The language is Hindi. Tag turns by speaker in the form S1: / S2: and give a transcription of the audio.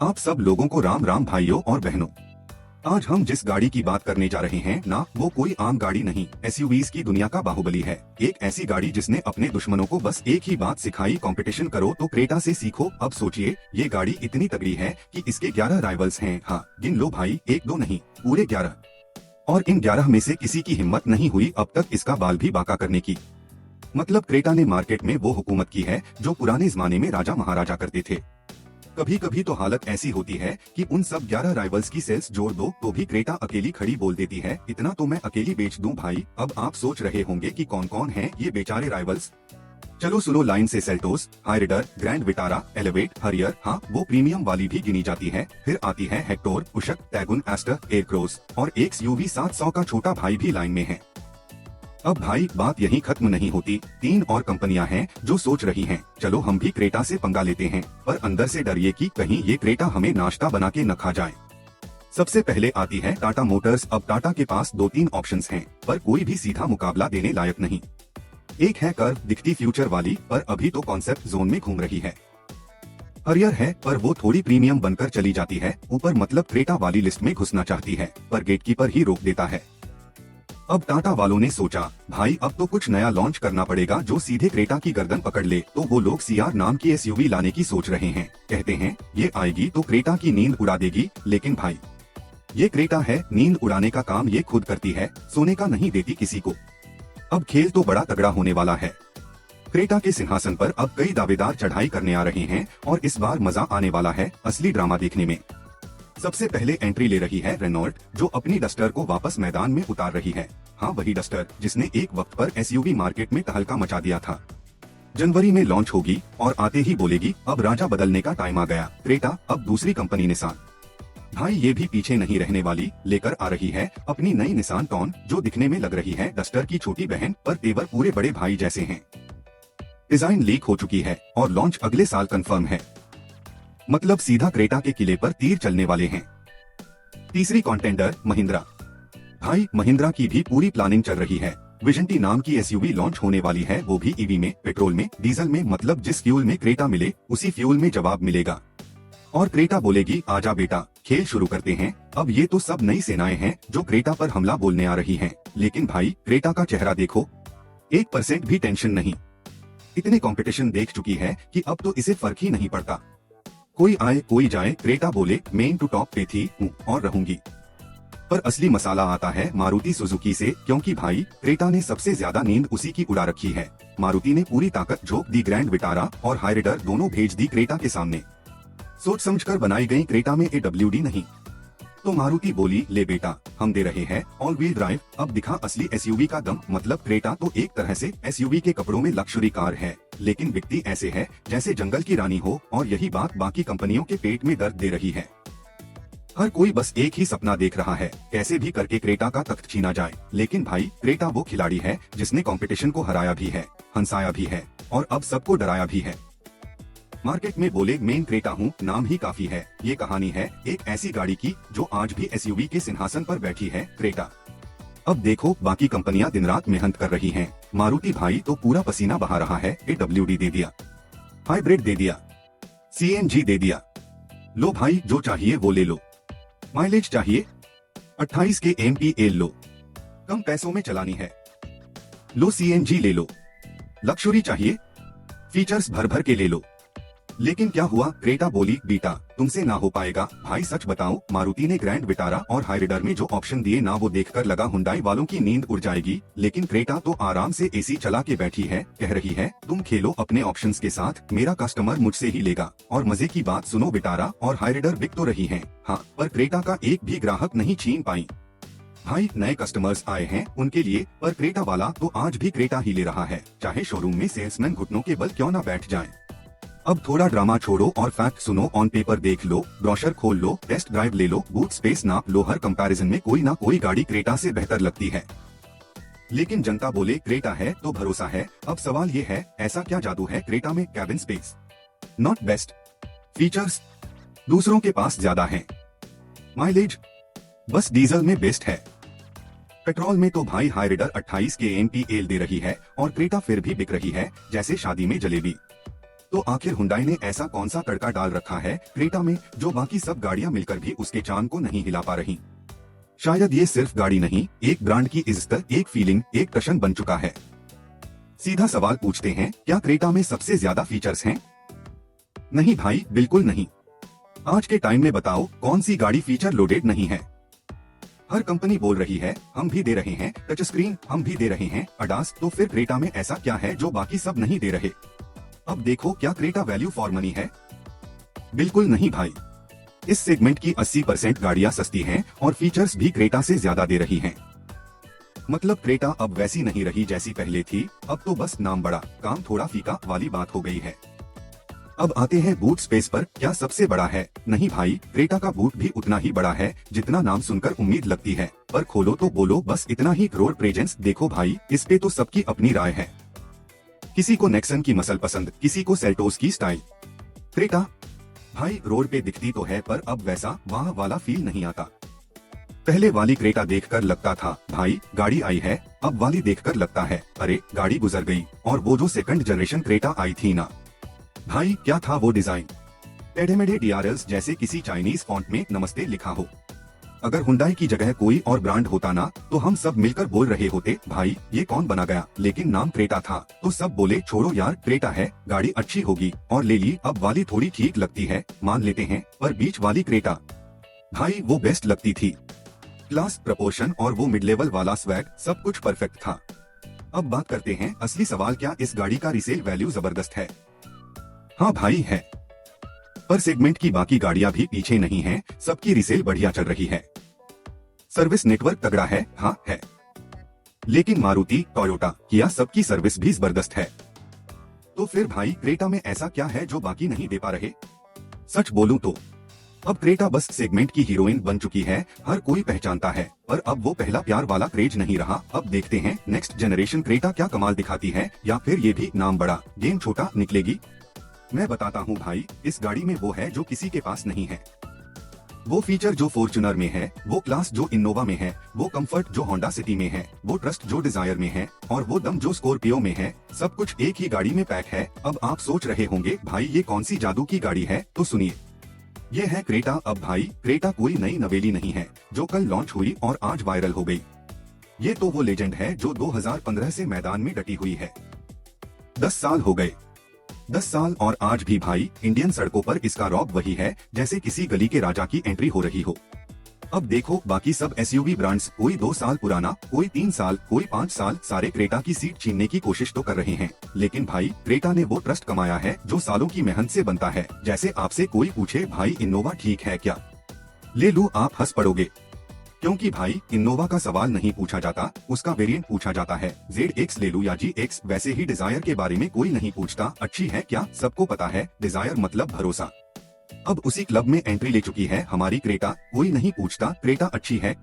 S1: आप सब लोगों को राम राम भाइयों और बहनों। आज हम जिस गाड़ी की बात करने जा रहे हैं ना, वो कोई आम गाड़ी नहीं, एसयूवीज की दुनिया का बाहुबली है। एक ऐसी गाड़ी जिसने अपने दुश्मनों को बस एक ही बात सिखाई, कंपटीशन करो तो क्रेटा से सीखो। अब सोचिए, ये गाड़ी इतनी तगड़ी है कि इसके 11 राइवल्स हैं। हाँ, गिन लो भाई, एक दो नहीं, पूरे 11। और इन 11 में से किसी की हिम्मत नहीं हुई अब तक इसका बाल भी बाका करने की। मतलब क्रेटा ने मार्केट में वो हुकूमत की है जो पुराने जमाने में राजा महाराजा करते थे। कभी कभी तो हालत ऐसी होती है कि उन सब 11 राइवल्स की सेल्स जोड़ दो तो भी क्रेटा अकेली खड़ी बोल देती है, इतना तो मैं अकेली बेच दूं भाई। अब आप सोच रहे होंगे कि कौन कौन हैं ये बेचारे राइवल्स। चलो सुनो लाइन से, सेल्टोस, हाइरिडर, ग्रैंड विटारा, एलिवेट, हरियर, हाँ वो प्रीमियम वाली भी गिनी जाती है। फिर आती है हेक्टोर, उशक, टैगुन, एस्टर, एयरक्रोस और एक यूवी 700 का छोटा भाई भी लाइन में है। अब भाई बात यहीं खत्म नहीं होती, 3 और कंपनियां हैं जो सोच रही हैं, चलो हम भी क्रेटा से पंगा लेते हैं, पर अंदर से डरिए कि कहीं ये क्रेटा हमें नाश्ता बना के न खा जाए। सबसे पहले आती है टाटा मोटर्स। अब टाटा के पास 2-3 ऑप्शंस हैं, पर कोई भी सीधा मुकाबला देने लायक नहीं। एक है कर्व, दिखती फ्यूचर वाली, पर अभी तो कॉन्सेप्ट जोन में घूम रही है। हरियर है, पर वो थोड़ी प्रीमियम बनकर चली जाती है ऊपर, मतलब क्रेटा वाली लिस्ट में घुसना चाहती है, पर गेटकीपर ही रोक देता है। अब टाटा वालों ने सोचा, भाई अब तो कुछ नया लॉन्च करना पड़ेगा जो सीधे क्रेटा की गर्दन पकड़ ले, तो वो लोग सीआर नाम की एसयूवी लाने की सोच रहे हैं। कहते हैं ये आएगी तो क्रेटा की नींद उड़ा देगी, लेकिन भाई ये क्रेटा है, नींद उड़ाने का काम ये खुद करती है, सोने का नहीं देती किसी को। अब खेल तो बड़ा तगड़ा होने वाला है। क्रेटा के सिंहासन पर अब कई दावेदार चढ़ाई करने आ रहे हैं और इस बार मजा आने वाला है असली ड्रामा देखने में। सबसे पहले एंट्री ले रही है रेनॉल्ट, जो अपनी डस्टर को वापस मैदान में उतार रही है। हाँ, वही डस्टर जिसने एक वक्त पर एसयूवी मार्केट में तहलका मचा दिया था। जनवरी में लॉन्च होगी और आते ही बोलेगी अब राजा बदलने का टाइम आ गया। क्रेटा अब दूसरी कंपनी निसान, भाई ये भी पीछे नहीं रहने वाली, लेकर आ रही है अपनी नई निसान टॉन, जो दिखने में लग रही है डस्टर की छोटी बहन, पर तेवर पूरे बड़े भाई जैसे हैं। डिजाइन लीक हो चुकी है और लॉन्च अगले साल कंफर्म है, मतलब सीधा क्रेटा के किले पर तीर चलने वाले हैं। तीसरी कॉन्टेंडर महिंद्रा, भाई महिंद्रा की भी पूरी प्लानिंग चल रही है। विजन-टी नाम की एसयूवी लॉन्च होने वाली है, वो भी ईवी में, पेट्रोल में, डीजल में, मतलब जिस फ्यूल में क्रेटा मिले उसी फ्यूल में जवाब मिलेगा। और क्रेटा बोलेगी आजा बेटा, खेल शुरू करते हैं। अब ये तो सब नई सेनाएं हैं जो क्रेटा पर हमला बोलने आ रही हैं, लेकिन भाई क्रेटा का चेहरा देखो, 1% भी टेंशन नहीं। इतने कंपटीशन देख चुकी है कि अब तो इसे फर्क ही नहीं पड़ता, कोई आए कोई जाए, क्रेटा बोले मेन टू टॉप पे थी हूँ और रहूंगी। पर असली मसाला आता है मारुति सुजुकी से, क्योंकि भाई क्रेटा ने सबसे ज्यादा नींद उसी की उड़ा रखी है। मारुति ने पूरी ताकत झोंक दी, ग्रैंड विटारा और हाइरिडर दोनों भेज दी क्रेटा के सामने। सोच समझकर बनाई गई क्रेटा में AWD नहीं, तो मारुति बोली ले बेटा हम दे रहे हैं ऑल व्हील ड्राइव, अब दिखा असली एसयूवी का दम। मतलब क्रेटा तो एक तरह से एसयूवी के कपड़ों में लग्जरी कार है, लेकिन बिकती ऐसे है जैसे जंगल की रानी हो, और यही बात बाकी कंपनियों के पेट में दर्द दे रही है। हर कोई बस एक ही सपना देख रहा है, कैसे भी करके क्रेटा का तख्त छीना जाए। लेकिन भाई क्रेटा वो खिलाड़ी है जिसने कंपटीशन को हराया भी है, हंसाया भी है और अब सबको डराया भी है। मार्केट में बोले मेन क्रेटा हूँ, नाम ही काफी है। ये कहानी है एक ऐसी गाड़ी की जो आज भी एसयूवी के सिंहासन पर बैठी है, क्रेटा। अब देखो बाकी कंपनियां दिन रात मेहनत कर रही हैं। मारुति भाई तो पूरा पसीना बहा रहा है, AWD दे दिया, हाइब्रिड दे दिया, CNG दे दिया, लो भाई जो चाहिए वो ले लो। माइलेज चाहिए 28 के MPA लो, कम पैसों में चलानी है लो CNG ले लो, लक्सुरी चाहिए फीचर्स भर भर के ले लो। लेकिन क्या हुआ, क्रेटा बोली बीटा तुमसे ना हो पाएगा। भाई सच बताऊं, मारुति ने ग्रैंड विटारा और हाइरिडर में जो ऑप्शन दिए ना, वो देखकर लगा हुंडई वालों की नींद उड़ जाएगी, लेकिन क्रेटा तो आराम से AC चला के बैठी है, कह रही है तुम खेलो अपने ऑप्शंस के साथ, मेरा कस्टमर मुझसे ही लेगा। और मजे की बात सुनो, विटारा और हाइरिडर बिक तो रही हैं, हाँ, पर क्रेटा का एक भी ग्राहक नहीं छीन पाई। भाई नए कस्टमर्स आए हैं उनके लिए, पर क्रेटा वाला तो आज भी क्रेटा ही ले रहा है, चाहे शोरूम में सेल्समैन घुटनों के बल क्यों न बैठ जाए। अब थोड़ा ड्रामा छोड़ो और फैक्ट सुनो, ऑन पेपर देख लो, ब्रोशर खोल लो, टेस्ट ड्राइव ले लो, बूट स्पेस नाप लो, हर कंपैरिजन में कोई ना कोई गाड़ी क्रेटा से बेहतर लगती है। लेकिन जनता बोले क्रेटा है तो भरोसा है। अब सवाल ये है, ऐसा क्या जादू है क्रेटा में? Cabin space not best, features दूसरों के पास ज्यादा हैं, माइलेज बस डीजल में बेस्ट है, पेट्रोल में तो भाई हाइरिडर 28 के MPA दे रही है और क्रेटा फिर भी बिक रही है जैसे शादी में जलेबी। तो आखिर हुंडई ने ऐसा कौन सा तड़का डाल रखा है क्रेटा में जो बाकी सब गाड़ियां मिलकर भी उसके चांद को नहीं हिला पा रही। शायद ये सिर्फ गाड़ी नहीं, एक ब्रांड की इज्जत, एक फीलिंग, एक टशन बन चुका है। सीधा सवाल पूछते हैं, क्या क्रेटा में सबसे ज्यादा फीचर्स हैं? नहीं भाई, बिल्कुल नहीं। आज के टाइम में बताओ कौन सी गाड़ी फीचर लोडेड नहीं है। हर कंपनी बोल रही है हम भी दे रहे हैं, टच स्क्रीन हम भी दे रहे हैं, अडास, तो फिर क्रेटा में ऐसा क्या है जो बाकी सब नहीं दे रहे? अब देखो, क्या क्रेटा वैल्यू फॉर मनी है? बिल्कुल नहीं भाई। इस सेगमेंट की 80% गाड़ियां सस्ती हैं और फीचर्स भी क्रेटा से ज्यादा दे रही हैं। मतलब क्रेटा अब वैसी नहीं रही जैसी पहले थी, अब तो बस नाम बड़ा, काम थोड़ा फीका वाली बात हो गई है। अब आते हैं बूट स्पेस पर, क्या सबसे बड़ा है? नहीं भाई, क्रेटा का बूट भी उतना ही बड़ा है जितना नाम सुनकर उम्मीद लगती है, पर खोलो तो बोलो बस इतना ही। रोड प्रेजेंस देखो भाई, इस पे तो सबकी अपनी राय है। किसी को नेक्सन की मसल पसंद, किसी को सेल्टोस की स्टाइल। क्रेटा भाई रोड पे दिखती तो है पर अब वैसा वाह वाला फील नहीं आता। पहले वाली क्रेटा देखकर लगता था भाई गाड़ी आई है, अब वाली देखकर लगता है अरे गाड़ी गुजर गई। और वो जो सेकंड जनरेशन क्रेटा आई थी ना भाई, क्या था वो डिजाइन, टेढ़े-मेढ़े डीआरएल्स जैसे किसी चाइनीज फॉन्ट में नमस्ते लिखा हो। अगर हुंडई की जगह कोई और ब्रांड होता ना तो हम सब मिलकर बोल रहे होते भाई ये कौन बना गया, लेकिन नाम क्रेटा था तो सब बोले छोड़ो यार क्रेटा है, गाड़ी अच्छी होगी, और ले ली। अब वाली थोड़ी ठीक लगती है मान लेते हैं, पर बीच वाली क्रेटा भाई वो बेस्ट लगती थी। क्लास, प्रपोर्शन और वो मिड लेवल वाला स्वैग, सब कुछ परफेक्ट था। अब बात करते हैं असली सवाल, क्या इस गाड़ी का रीसेल वैल्यू जबरदस्त है? हाँ भाई है, पर सेगमेंट की बाकी गाड़ियां भी पीछे नहीं हैं, सबकी रीसेल बढ़िया चल रही है। सर्विस नेटवर्क तगड़ा है, हाँ है, लेकिन मारुति, टोयोटा, किया सबकी सर्विस भी जबरदस्त है। तो फिर भाई क्रेटा में ऐसा क्या है जो बाकी नहीं दे पा रहे? सच बोलूं तो अब क्रेटा बस सेगमेंट की हीरोइन बन चुकी है, हर कोई पहचानता है, पर अब वो पहला प्यार वाला क्रेज नहीं रहा। अब देखते हैं नेक्स्ट जनरेशन क्रेटा क्या कमाल दिखाती है, या फिर ये भी नाम बड़ा गेम छोटा निकलेगी। मैं बताता हूँ भाई, इस गाड़ी में वो है जो किसी के पास नहीं है, वो फीचर जो फॉर्च्यूनर में है, वो क्लास जो इनोवा में है, वो कंफर्ट जो होंडा सिटी में है, वो ट्रस्ट जो डिजायर में है, और वो दम जो स्कॉर्पियो में है। सब कुछ एक ही गाड़ी में पैक है। अब आप सोच रहे होंगे भाई ये कौन सी जादू की गाड़ी है, तो सुनिए, ये है क्रेटा। अब भाई क्रेटा कोई नई नवेली नहीं है जो कल लॉन्च हुई और आज वायरल हो गई। ये तो वो लेजेंड है जो 2015 से मैदान में डटी हुई है। 10 साल हो गए, 10 साल, और आज भी भाई इंडियन सड़कों पर इसका रौब वही है जैसे किसी गली के राजा की एंट्री हो रही हो। अब देखो बाकी सब एसयूवी ब्रांड्स, कोई 2 साल पुराना, कोई 3 साल, कोई 5 साल, सारे क्रेटा की सीट छीनने की कोशिश तो कर रहे हैं, लेकिन भाई क्रेटा ने वो ट्रस्ट कमाया है जो सालों की मेहनत से बनता है। जैसे आपसे कोई पूछे भाई इनोवा ठीक है क्या, ले लूं, आप हंस पड़ोगे, क्योंकि भाई इनोवा का सवाल नहीं पूछा जाता, उसका वेरिएंट पूछा जाता है। ZX ले लूं या GX। वैसे ही डिजायर के बारे में कोई नहीं पूछता अच्छी है क्या, सबको पता है डिजायर मतलब भरोसा। अब उसी क्लब में एंट्री ले चुकी है हमारी क्रेटा, कोई नहीं पूछता क्रेटा अच्छी है